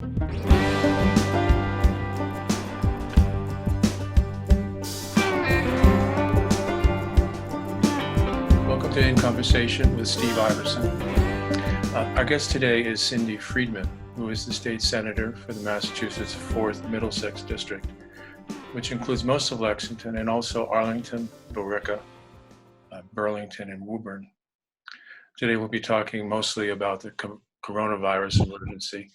Welcome to In Conversation with Steve Iverson. Our guest today is Cindy Friedman, who is the state senator for the Massachusetts 4th Middlesex District, which includes most of Lexington and also Arlington, Billerica, Burlington, and Woburn. Today we'll be talking mostly about the coronavirus emergency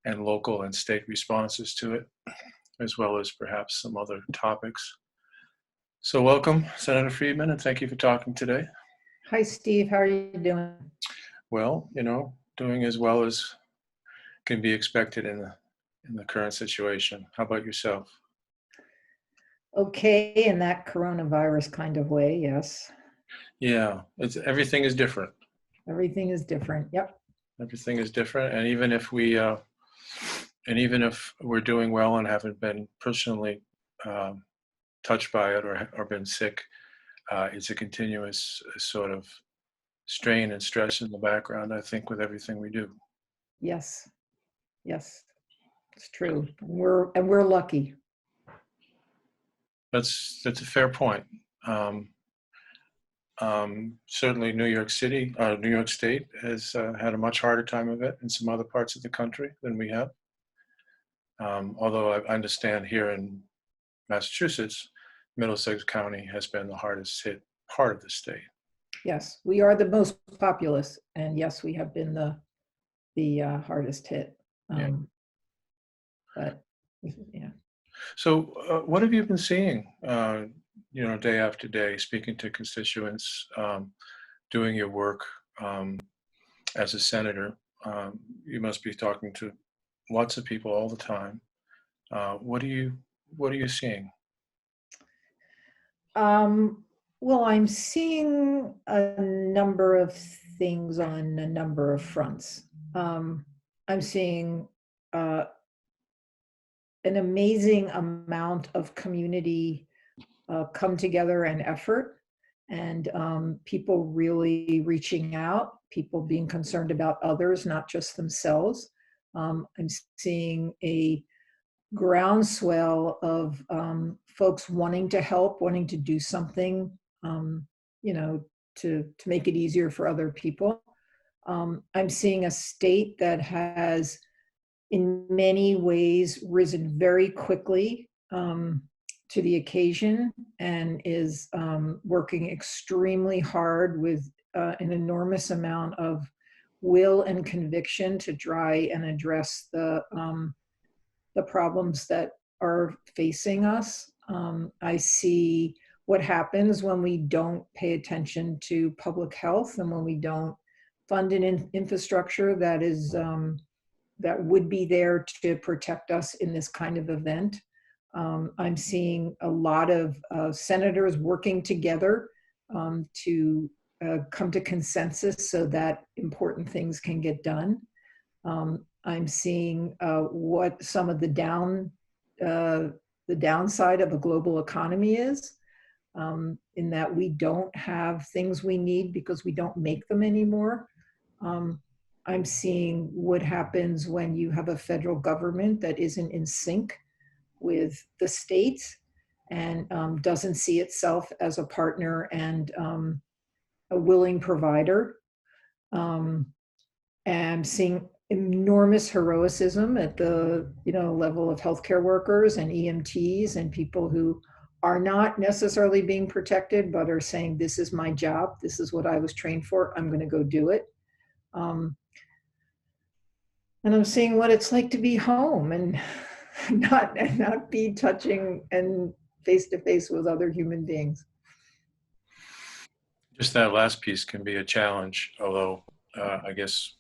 and local and state responses to it, as well as perhaps some other topics. So welcome, Senator Friedman, and thank you for talking today. Hi, Steve. How are you doing? Well, doing as well as can be expected in the current situation. How about yourself? Okay, in that coronavirus kind of way, yes. Yeah, everything is different. Everything is different. Yep. Everything is different, and even if we're doing well and haven't been personally touched by it or been sick, it's a continuous sort of strain and stress in the background, I think, with everything we do. Yes. Yes. It's true. We're lucky. That's a fair point. Certainly New York State has had a much harder time of it in some other parts of the country than we have. Although I understand here in Massachusetts, Middlesex County has been the hardest hit part of the state. Yes, we are the most populous, and yes, we have been the hardest hit. But yeah. So what have you been seeing, day after day, speaking to constituents, doing your work as a senator? You must be talking to lots of people all the time. What are you seeing? Well, I'm seeing a number of things on a number of fronts. I'm seeing an amazing amount of community come together and effort, and people really reaching out, people being concerned about others, not just themselves. I'm seeing a groundswell of folks wanting to help, wanting to do something, to make it easier for other people. I'm seeing a state that has, in many ways, risen very quickly to the occasion and is working extremely hard with an enormous amount of will and conviction to try and address the problems that are facing us. I see what happens when we don't pay attention to public health and when we don't fund an infrastructure that is that would be there to protect us in this kind of event. I'm seeing a lot of senators working together to come to consensus so that important things can get done. I'm seeing what some of the downside of a global economy is, in that we don't have things we need because we don't make them anymore. I'm seeing what happens when you have a federal government that isn't in sync with the states and doesn't see itself as a partner and a willing provider. And seeing enormous heroism at the level of healthcare workers and EMTs and people who are not necessarily being protected, but are saying, this is my job, this is what I was trained for, I'm going to go do it. And I'm seeing what it's like to be home and not be touching and face to face with other human beings. Just that last piece can be a challenge, although I guess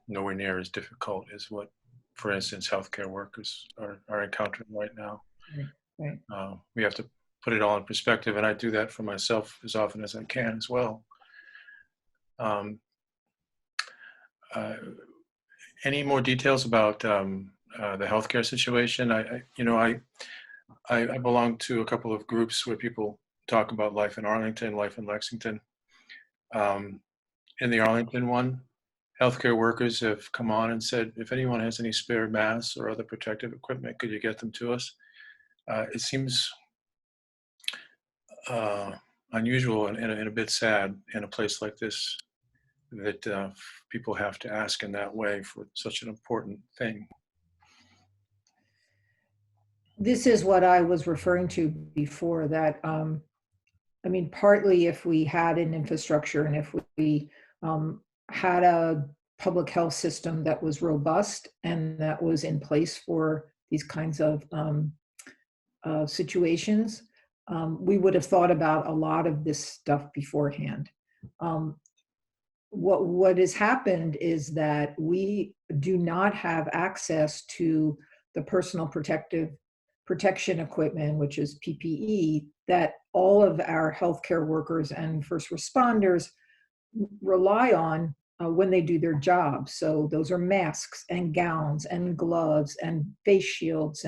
nowhere near as difficult as what, for instance, healthcare workers are encountering right now. Right. We have to put it all in perspective, and I do that for myself as often as I can as well. Any more details about the healthcare situation? I belong to a couple of groups where people talk about life in Arlington, life in Lexington. In the Arlington one, healthcare workers have come on and said, if anyone has any spare masks or other protective equipment, could you get them to us? It seems uh, unusual and a bit sad in a place like this that people have to ask in that way for such an important thing. This is what I was referring to before, that I mean, partly if we had an infrastructure and if we had a public health system that was robust and that was in place for these kinds of situations, we would have thought about a lot of this stuff beforehand. Um, what has happened is that we do not have access to the personal protection equipment, which is PPE, that all of our healthcare workers and first responders rely on when they do their job. So those are masks and gowns and gloves and face shields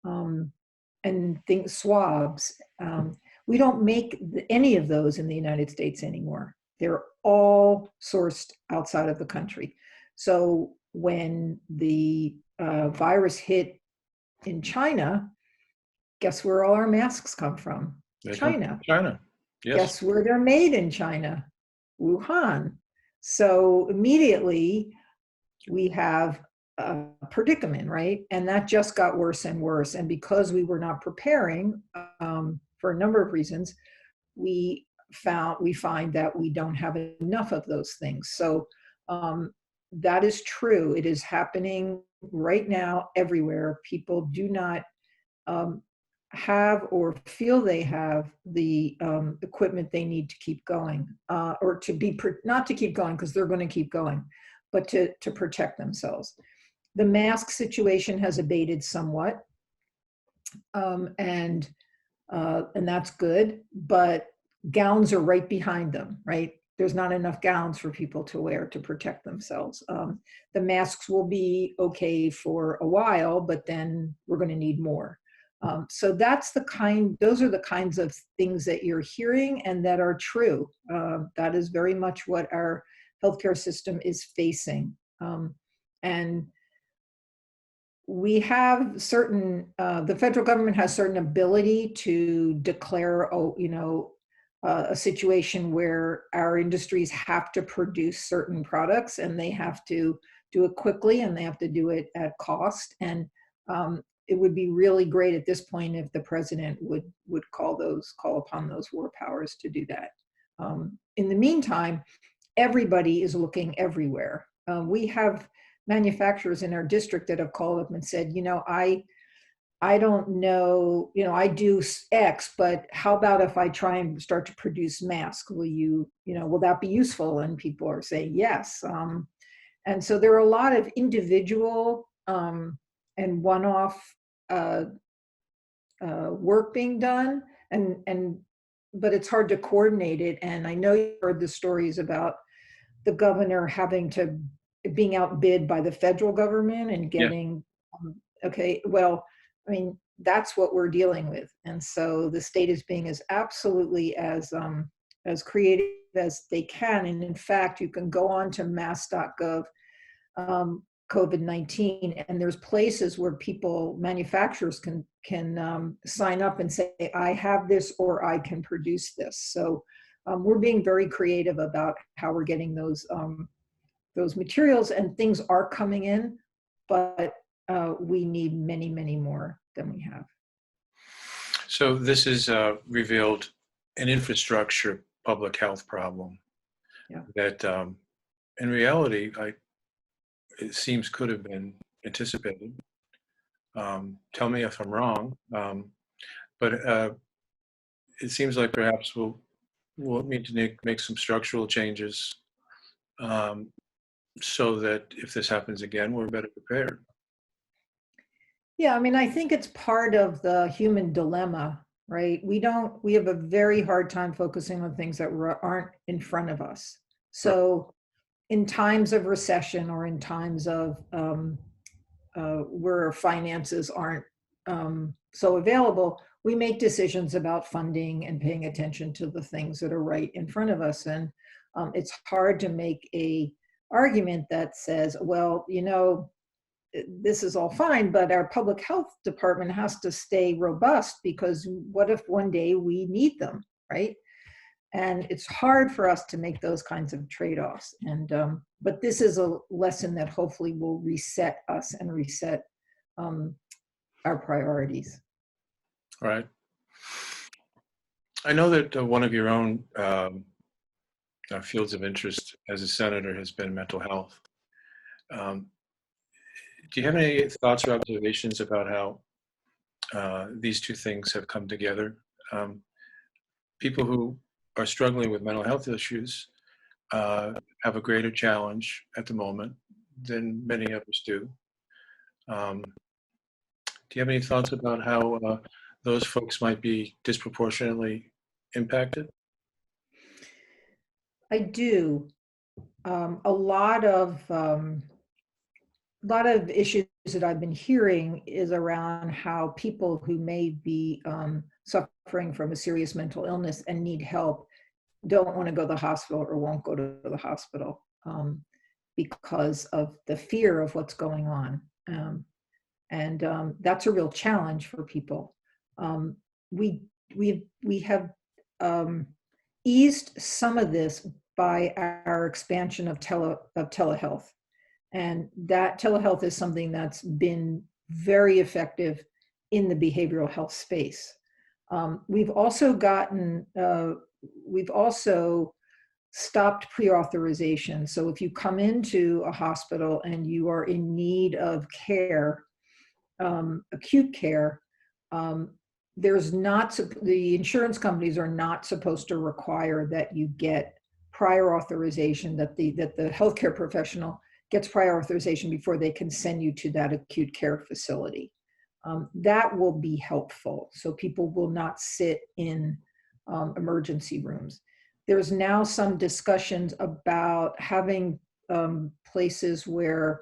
um, and things, swabs. We don't make any of those in the United States anymore. They're all sourced outside of the country. So when the virus hit in China, guess where all our masks come from? They come from China. China. Yes. Guess where they're made in China? Wuhan. So immediately we have a predicament, right? And that just got worse and worse. And because we were not preparing for a number of reasons, we find that we don't have enough of those things. So that is true. It is happening right now everywhere. People do not have or feel they have the equipment they need to keep going, or to be not to keep going because they're going to keep going, but to protect themselves. The mask situation has abated somewhat, and that's good. But gowns are right behind them, right? There's not enough gowns for people to wear to protect themselves. The masks will be okay for a while, but then we're going to need more. So those are the kinds of things that you're hearing and that are true. That is very much what our healthcare system is facing. And we have the federal government has certain ability to declare, a situation where our industries have to produce certain products and they have to do it quickly and they have to do it at cost. And it would be really great at this point if the president would call upon those war powers to do that. In the meantime, everybody is looking everywhere. We have manufacturers in our district that have called up and said, I don't know, I do X, but how about if I try and start to produce masks? Will that be useful? And people are saying yes. And so there are a lot of individual and one-off work being done, but it's hard to coordinate it. And I know you heard the stories about the governor being outbid by the federal government and getting, okay, well, I mean, that's what we're dealing with. And so the state is being absolutely as creative as they can. And in fact, you can go on to mass.gov COVID-19, and there's places where manufacturers can sign up and say, I have this or I can produce this. So we're being very creative about how we're getting those materials, and things are coming in, but we need many, many more than we have. So this has revealed an infrastructure public health problem that in reality, it seems could have been anticipated. Tell me if I'm wrong, but it seems like perhaps we'll need to make some structural changes so that if this happens again, we're better prepared. Yeah, I mean, I think it's part of the human dilemma, right? We have a very hard time focusing on things that aren't in front of us. So in times of recession or in times of where finances aren't so available, we make decisions about funding and paying attention to the things that are right in front of us. And it's hard to make a argument that says, well, this is all fine, but our public health department has to stay robust, because what if one day we need them, right? And it's hard for us to make those kinds of trade-offs. And but this is a lesson that hopefully will reset us and reset our priorities. All right. I know that one of your own fields of interest as a senator has been mental health. Do you have any thoughts or observations about how these two things have come together? People who are struggling with mental health issues have a greater challenge at the moment than many others do. Do you have any thoughts about how those folks might be disproportionately impacted? I do. A lot of issues that I've been hearing is around how people who may be suffering from a serious mental illness and need help don't want to go to the hospital or won't go to the hospital because of the fear of what's going on. And that's a real challenge for people. We have eased some of this by our expansion of telehealth. And that telehealth is something that's been very effective in the behavioral health space. We've also stopped pre-authorization. So if you come into a hospital and you are in need of care, acute care, the insurance companies are not supposed to require that you get prior authorization, that the healthcare professional gets prior authorization before they can send you to that acute care facility. That will be helpful, so people will not sit in emergency rooms. There's now some discussions about having places where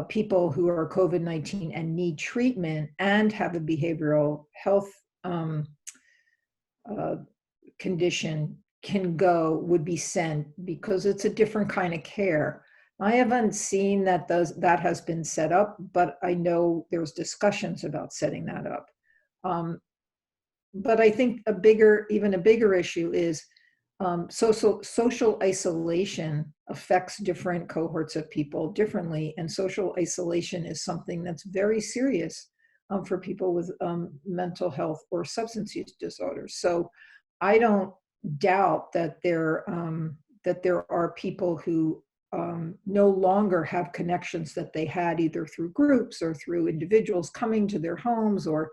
people who are COVID-19 and need treatment and have a behavioral health condition would be sent, because it's a different kind of care. I haven't seen that has been set up, but I know there's discussions about setting that up. But I think even a bigger issue is social isolation affects different cohorts of people differently, and social isolation is something that's very serious for people with mental health or substance use disorders. So I don't doubt that there are people who no longer have connections that they had either through groups or through individuals coming to their homes, or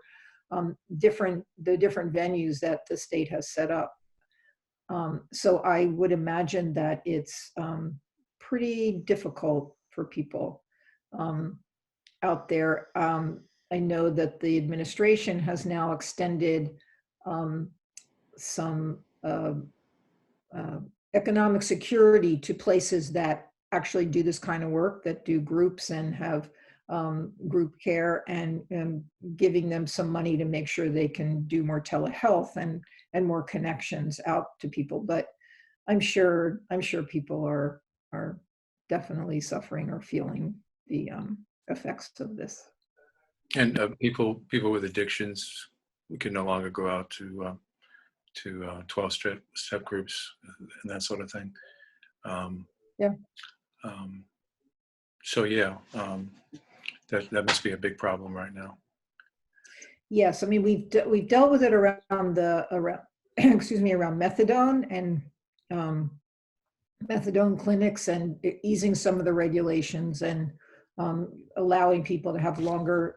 the different venues that the state has set up. So I would imagine that it's pretty difficult for people out there. I know that the administration has now extended some economic security to places that actually do this kind of work, that do groups and have group care, and giving them some money to make sure they can do more telehealth and more connections out to people. But I'm sure people are definitely suffering or feeling the effects of this. And people with addictions, we can no longer go out to 12-step groups and that sort of thing. Yeah. So yeah, that must be a big problem right now. Yes, I mean we've dealt with it around excuse me, around methadone and methadone clinics, and easing some of the regulations, and allowing people to have longer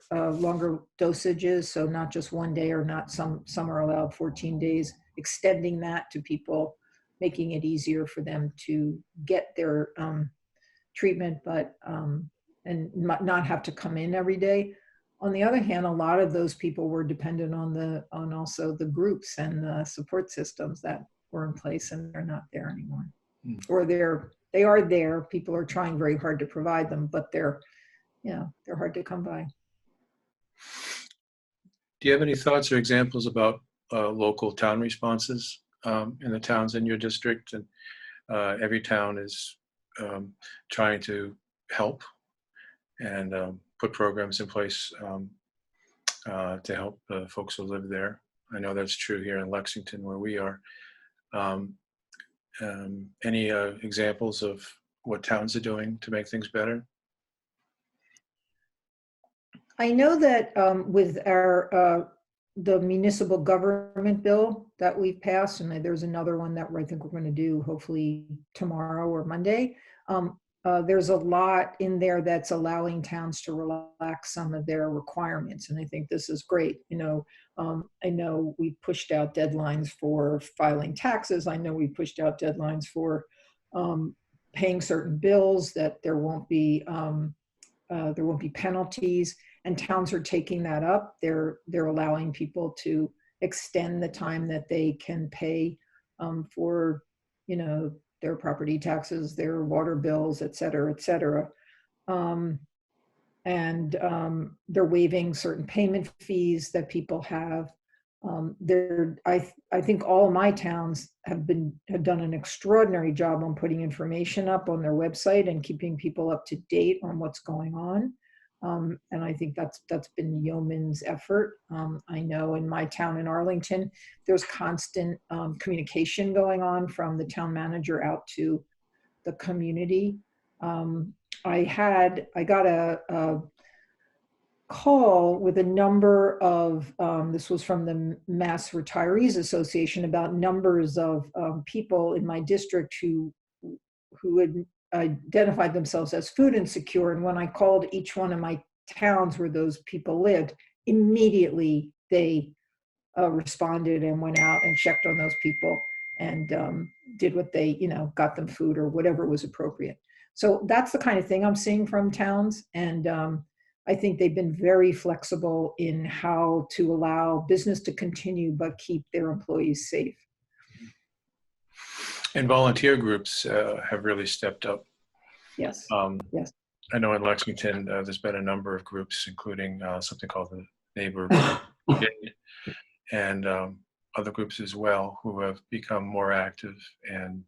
dosages. So not just one day, or not some are allowed 14 days, extending that to people, making it easier for them to get their treatment, but and not have to come in every day. On the other hand, a lot of those people were dependent on also the groups and the support systems that were in place, and they're not there anymore. Or they are there. People are trying very hard to provide them, but they're hard to come by. Do you have any thoughts or examples about local town responses in the towns in your district? And every town is trying to help and put programs in place to help folks who live there. I know that's true here in Lexington where we are. Um, any examples of what towns are doing to make things better? I know that with our the municipal government bill that we've passed, and there's another one that I think we're going to do hopefully tomorrow or Monday. There's a lot in there that's allowing towns to relax some of their requirements, and I think this is great. I know we pushed out deadlines for filing taxes. I know we pushed out deadlines for paying certain bills, that there won't be penalties, and towns are taking that up. They're allowing people to extend the time that they can pay for, their property taxes, their water bills, et cetera, et cetera. And they're waiving certain payment fees that people have. I think all of my towns have done an extraordinary job on putting information up on their website and keeping people up to date on what's going on. And I think that's been yeoman's effort. I know in my town in Arlington, there's constant communication going on from the town manager out to the community. I got a call with a number of, this was from the Mass Retirees Association, about numbers of people in my district who had identified themselves as food insecure. And when I called each one of my towns where those people lived, immediately they responded and went out and checked on those people and did what they, got them food or whatever was appropriate. So that's the kind of thing I'm seeing from towns. And I think they've been very flexible in how to allow business to continue, but keep their employees safe. And volunteer groups have really stepped up. Yes. Yes. I know in Lexington, there's been a number of groups, including something called the Neighbor Brigade, and other groups as well, who have become more active and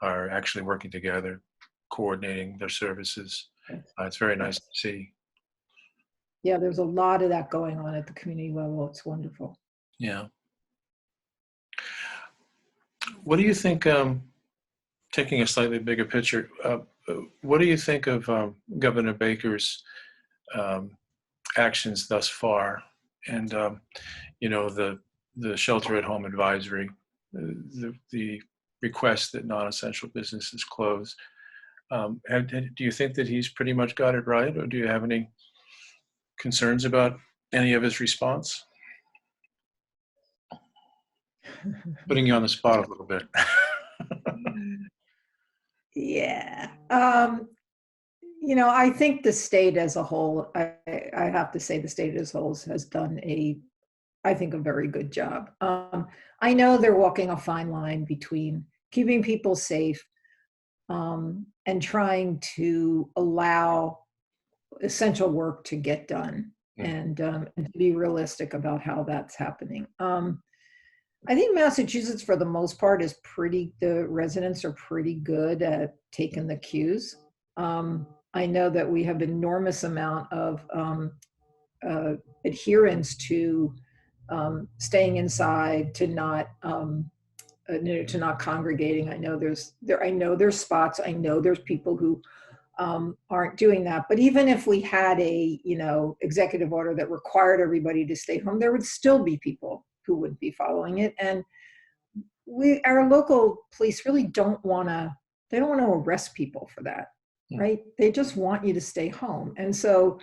are actually working together, coordinating their services. It's very nice to see. Yeah, there's a lot of that going on at the community level. It's wonderful. Yeah. What do you think, taking a slightly bigger picture, what do you think of Governor Baker's actions thus far? And, the shelter-at-home advisory, the request that non-essential businesses close. Do you think that he's pretty much got it right, or do you have any concerns about any of his response? Putting you on the spot a little bit. Yeah. I think the state as a whole, I have to say the state as a whole has done I think a very good job. I know they're walking a fine line between keeping people safe and trying to allow essential work to get done, and to be realistic about how that's happening. I think Massachusetts, for the most part, the residents are pretty good at taking the cues. I know that we have enormous amount of adherence to staying inside, to not congregating. I know there's spots. I know there's people who aren't doing that. But even if we had a executive order that required everybody to stay home, there would still be people who would be following it. And our local police really don't want to arrest people for that, right? They just want you to stay home. And so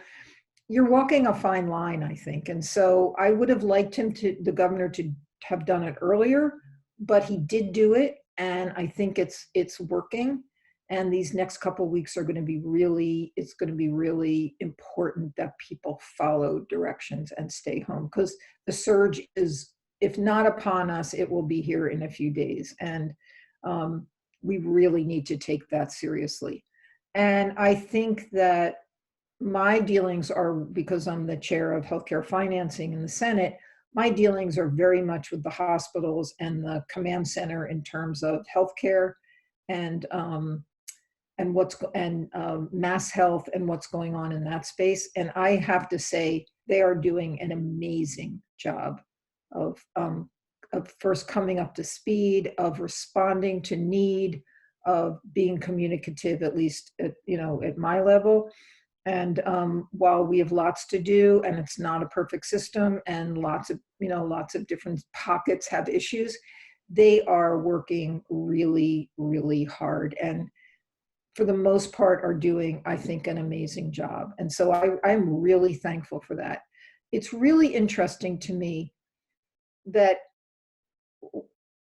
you're walking a fine line, I think. And so I would have liked the governor to have done it earlier, but he did do it. And I think it's working. And these next couple of weeks are going to be really important that people follow directions and stay home, because the surge is, if not upon us, it will be here in a few days. And we really need to take that seriously. And I think that my dealings are, because I'm the chair of healthcare financing in the Senate, my dealings are very much with the hospitals and the command center in terms of healthcare. And mass health and what's going on in that space. And I have to say, they are doing an amazing job of first coming up to speed, of responding to need, of being communicative, at least at my level. And while we have lots to do, and it's not a perfect system, and lots of different pockets have issues, they are working really, really hard, and for the most part are doing, I think, an amazing job. And so I'm really thankful for that. It's really interesting to me that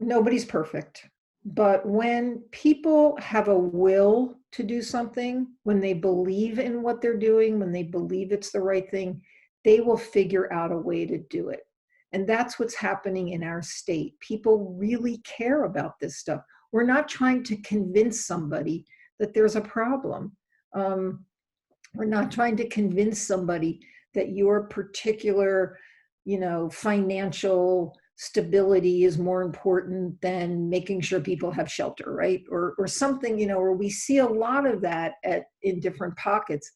nobody's perfect, but when people have a will to do something, when they believe in what they're doing, when they believe it's the right thing, they will figure out a way to do it. And that's what's happening in our state. People really care about this stuff. We're not trying to convince somebody that there's a problem. We're not trying to convince somebody that your particular, financial stability is more important than making sure people have shelter, right? Or something, where we see a lot of that in different pockets.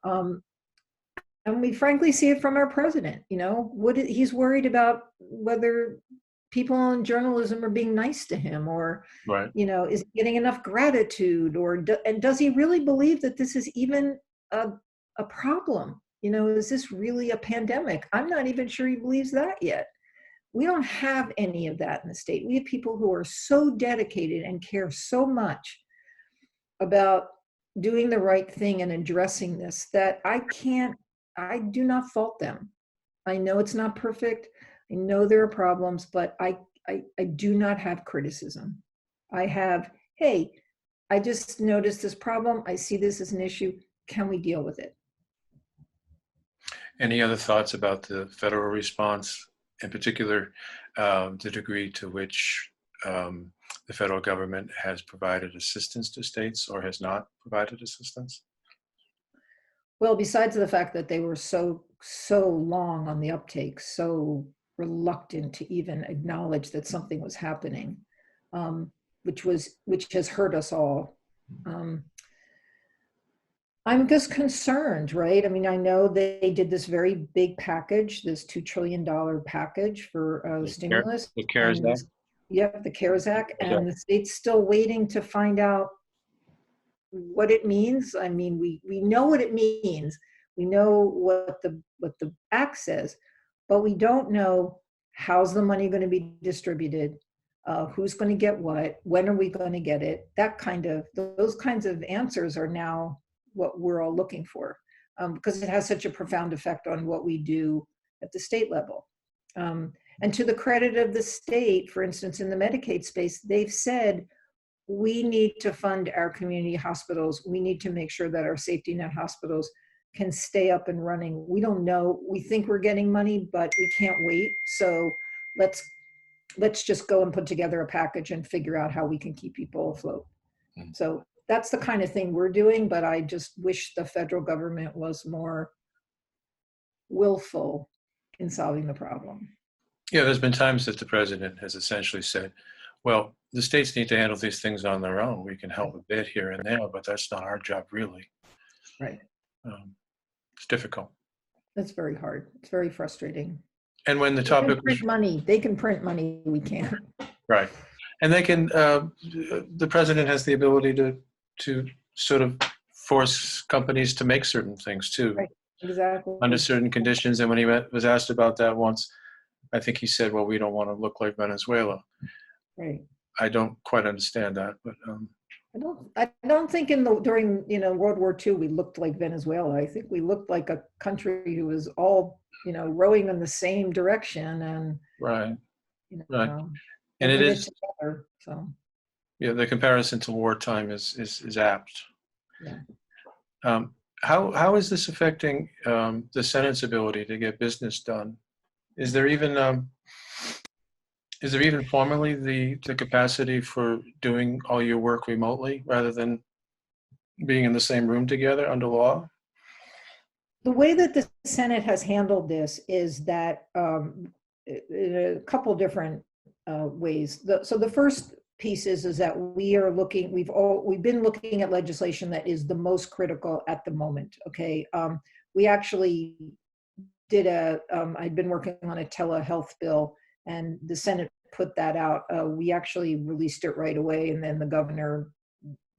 And we frankly see it from our president, he's worried about whether people in journalism are being nice to him, or, Right. Is he getting enough gratitude, and does he really believe that this is even a problem? Is this really a pandemic? I'm not even sure he believes that yet. We don't have any of that in the state. We have people who are so dedicated and care so much about doing the right thing and addressing this that I do not fault them. I know it's not perfect. I know there are problems, but I do not have criticism. I have, hey, I just noticed this problem. I see this as an issue. Can we deal with it? Any other thoughts about the federal response, in particular, the degree to which the federal government has provided assistance to states or has not provided assistance? Well, besides the fact that they were so long on the uptake, so reluctant to even acknowledge that something was happening, which has hurt us all. I'm just concerned, right? I mean, I know they did this very big package, this $2 trillion package for stimulus. The CARES Act? Yep, the CARES Act, and the state's still waiting to find out what it means. I mean, we know what it means. We know what the act says, but we don't know how's the money going to be distributed, who's going to get what, when are we going to get it. Those kinds of answers are now what we're all looking for, because it has such a profound effect on what we do at the state level. And to the credit of the state, for instance, in the Medicaid space, they've said, we need to fund our community hospitals. We need to make sure that our safety net hospitals can stay up and running. We don't know. We think we're getting money, but we can't wait. So let's just go and put together a package and figure out how we can keep people afloat. Mm-hmm. So that's the kind of thing we're doing, but I just wish the federal government was more willful in solving the problem. Yeah, there's been times that the president has essentially said, well, the states need to handle these things on their own. We can help a bit here and there, but that's not our job, really. Right. It's difficult. That's very hard. It's very frustrating. And when the topic they can print money, we can't. Right. And they can, the president has the ability to sort of force companies to make certain things too. Right. Exactly. Under certain conditions. And when he was asked about that once, I think he said, well, we don't want to look like Venezuela. Right. I don't quite understand that, but I don't think during World War II we looked like Venezuela. I think we looked like a country who was all rowing in the same direction, and right. And it is together, so yeah, the comparison to wartime is apt. Yeah. How is this affecting the Senate's ability to get business done? Is there even formally the capacity for doing all your work remotely rather than being in the same room together under law? The way that the Senate has handled this is that in a couple different ways. So the first piece is that we've been looking at legislation that is the most critical at the moment. Okay. We actually I'd been working on a telehealth bill, and the Senate put that out. We actually released it right away, and then the governor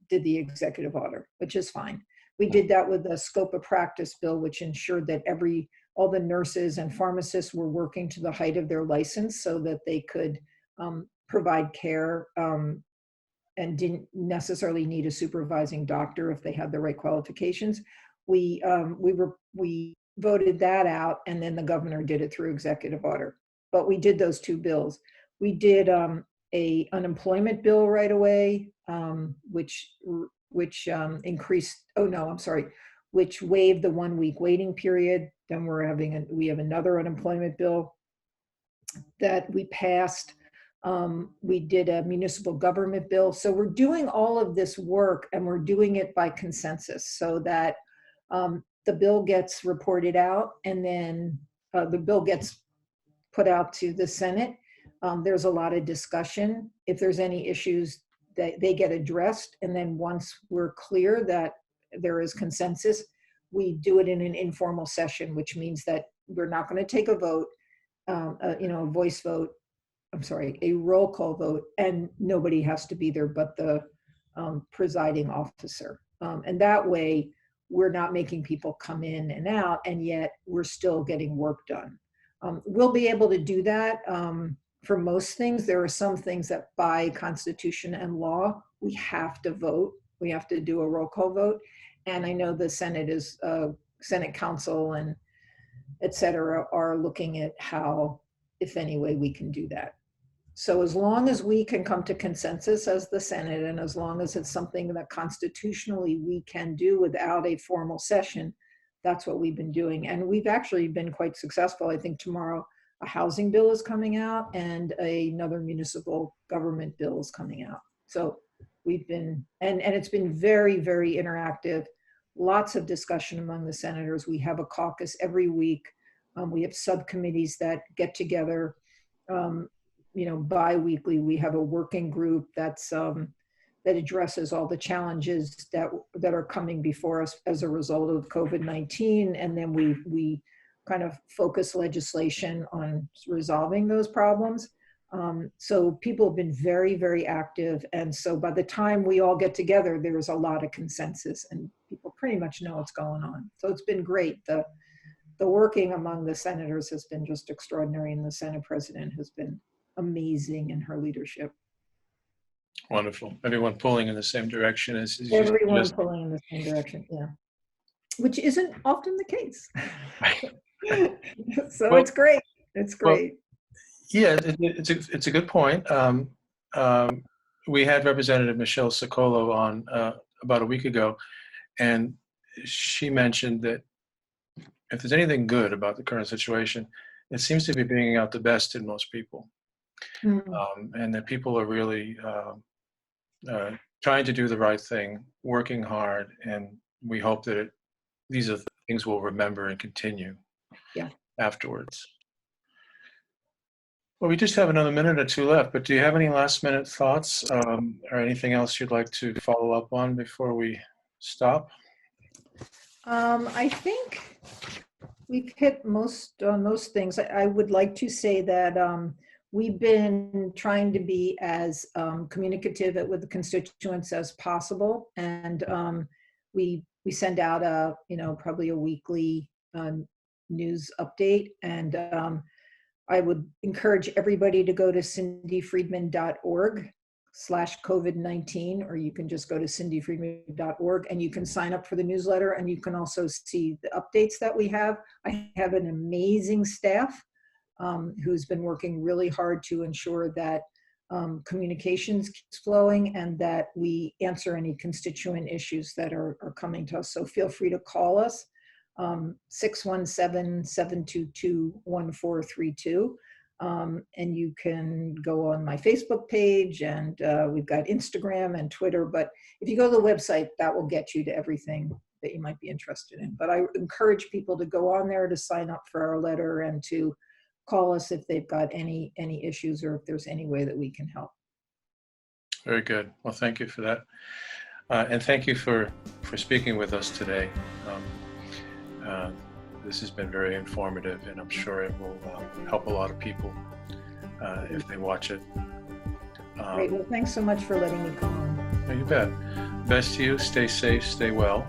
did the executive order, which is fine. We did that with the scope of practice bill, which ensured that all the nurses and pharmacists were working to the height of their license so that they could provide care and didn't necessarily need a supervising doctor if they had the right qualifications. We voted that out, and then the governor did it through executive order. But we did those two bills. We did a unemployment bill right away, which increased. Oh no, I'm sorry. Which waived the 1 week waiting period. Then we have another unemployment bill that we passed. We did a municipal government bill. So we're doing all of this work, and we're doing it by consensus, so that the bill gets reported out, and then the bill gets put out to the Senate. There's a lot of discussion. If there's any issues, they get addressed. And then once we're clear that there is consensus, we do it in an informal session, which means that we're not going to take a vote, a voice vote. I'm sorry, a roll call vote, and nobody has to be there but the presiding officer. And that way, we're not making people come in and out, and yet we're still getting work done. We'll be able to do that for most things. There are some things that by constitution and law, we have to vote. We have to do a roll call vote. And I know the Senate Council and et cetera are looking at how, if any way, we can do that. So as long as we can come to consensus as the Senate, and as long as it's something that constitutionally we can do without a formal session, that's what we've been doing. And we've actually been quite successful. I think tomorrow a housing bill is coming out, and another municipal government bill is coming out. So we've been, and it's been very, very interactive. Lots of discussion among the senators. We have a caucus every week. We have subcommittees that get together. Bi-weekly, we have a working group that addresses all the challenges that are coming before us as a result of COVID-19. And then we kind of focus legislation on resolving those problems. So people have been very, very active. And so by the time we all get together, there's a lot of consensus, and people pretty much know what's going on. So it's been great. The working among the senators has been just extraordinary, and the Senate president has been amazing in her leadership. Wonderful. Everyone pulling in the same direction as everyone pulling in the same direction, yeah. Which isn't often the case. So well, it's great. It's great. Well, yeah, it's a good point. We had Representative Michelle Socolo on about a week ago, and she mentioned that if there's anything good about the current situation, it seems to be bringing out the best in most people. And that people are really trying to do the right thing, working hard, and we hope that these are things we'll remember and continue afterwards. Well, we just have another minute or two left, but do you have any last minute thoughts or anything else you'd like to follow up on before we stop? I think we've hit most things. I would like to say that we've been trying to be as communicative with the constituents as possible, and we send out probably a weekly news update, and I would encourage everybody to go to cindyfriedman.org/COVID-19, or you can just go to cindyfriedman.org and you can sign up for the newsletter, and you can also see the updates that we have. I have an amazing staff who's been working really hard to ensure that communications keeps flowing and that we answer any constituent issues that are coming to us. So feel free to call us, 617-722-1432. And you can go on my Facebook page, and we've got Instagram and Twitter, but if you go to the website, that will get you to everything that you might be interested in. But I encourage people to go on there to sign up for our letter and to call us if they've got any issues or if there's any way that we can help. Very good. Well, thank you for that. And thank you for speaking with us today. Um, uh, this has been very informative, and I'm sure it will help a lot of people if they watch it. Great. Well, thanks so much for letting me come on. You bet. Best to you. Stay safe, stay well.